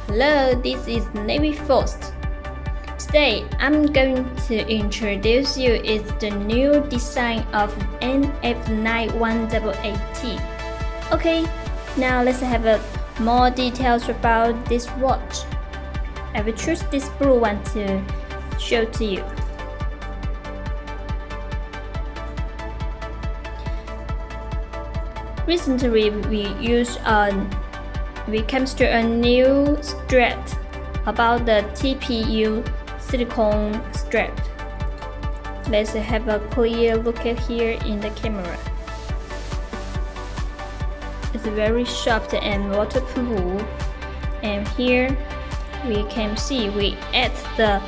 Hello, this is NAVIFORCE. Today, I'm going to introduce you is the new design of NF9188T. Okay, now let's have more details about this watch. I will choose this blue one to show to you. Recently, we came to a new strap about the TPU silicone strap. Let's have a clear look at here in the camera. It's very soft and waterproof, and here we can see we add the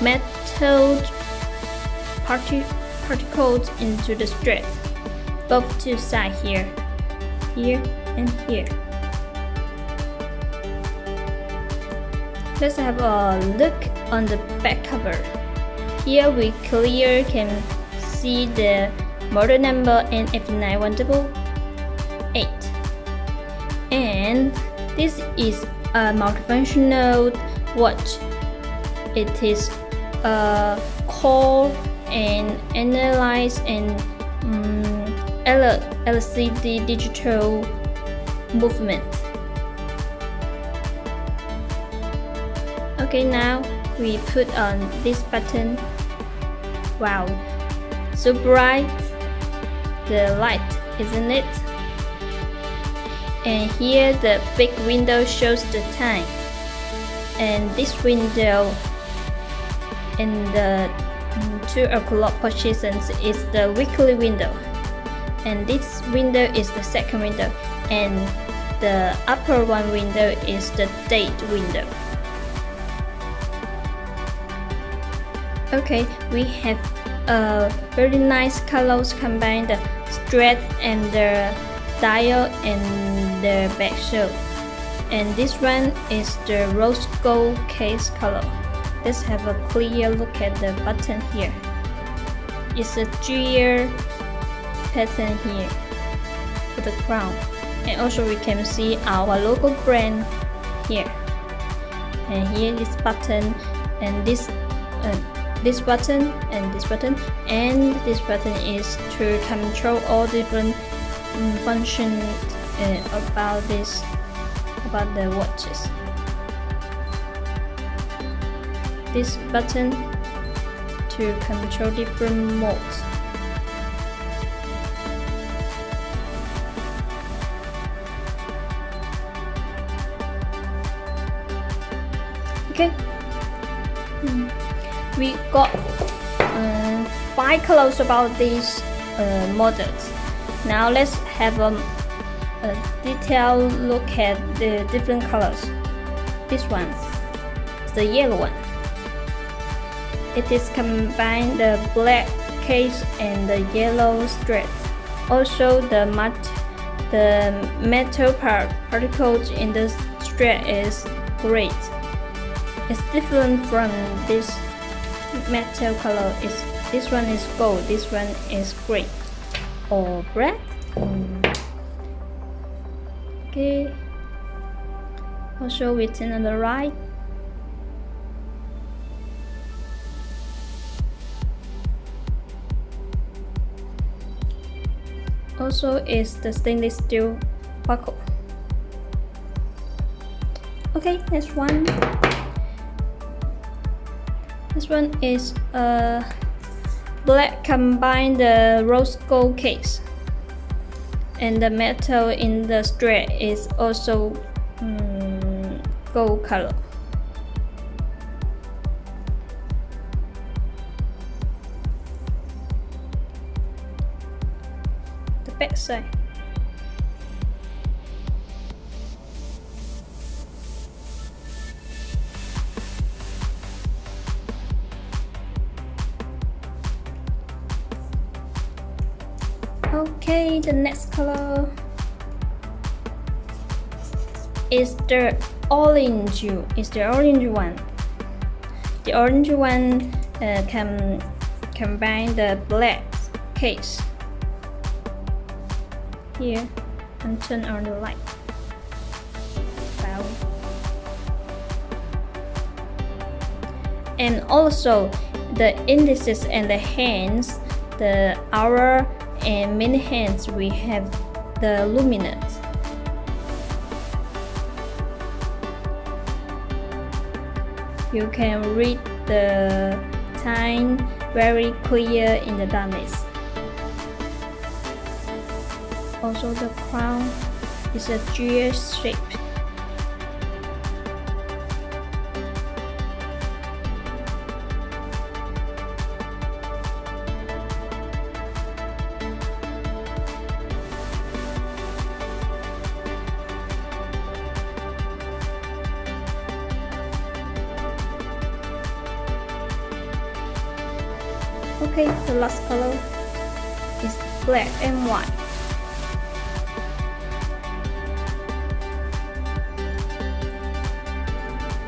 metal particles into the strap, both two sides here and here. Let's have a look on the back cover. Here we clearly can see the model number NF9188, and this is a multifunctional watch. It is a core and analyze and LCD Digital movement. Okay, now we put on this button. Wow, so bright the light, isn't it? And here the big window shows the time, and this window in the 2 o'clock positions is the weekly window, and this window is the second window, and the upper one window is the date window. Okay, we have very nice colors combine the strap and the dial and the back show. And this one is the rose gold case color. Let's have a clear look at the button here. It's a gear pattern here for the crown, and also we can see our logo brand here. And here is button, and this button and this button, and this button is to control all different functions about the watches. This button to control different modes. Okay, we got 5 colors about these models. Now let's have a detailed look at the different colors. This one is the yellow one. It is combined the black case and the yellow strap. Also the metal particles in the strap is great. It's different from this metal color. This one is gold, this one is gray or black. Okay, also we turn on the right. Also is the stainless steel buckle. Okay, next one. This one is a black combined the rose gold case, and the metal in the strap is also gold color. The back side. Okay, the next color is the orange. Is the orange one. The orange one can combine the black case here and turn on the light. And also the indices and the hands, the hour and minute hands, we have the luminance. You can read the time very clear in the darkness. Also the crown is a gear shape. Okay, the last color is black and white.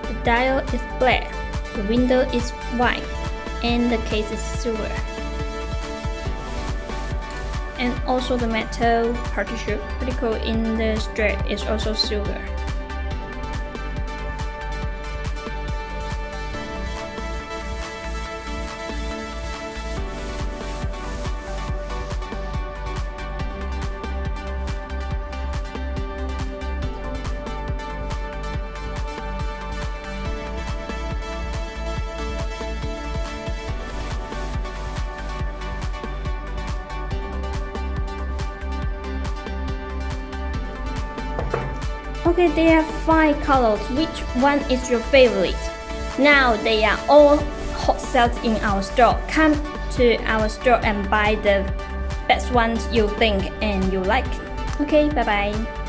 The dial is black, the window is white, and the case is silver. And also the metal particle in the strap is also silver. Okay, there are 5 colors. Which one is your favorite? Now they are all hot sales in our store. Come to our store and buy the best ones you think and you like. Okay, bye bye.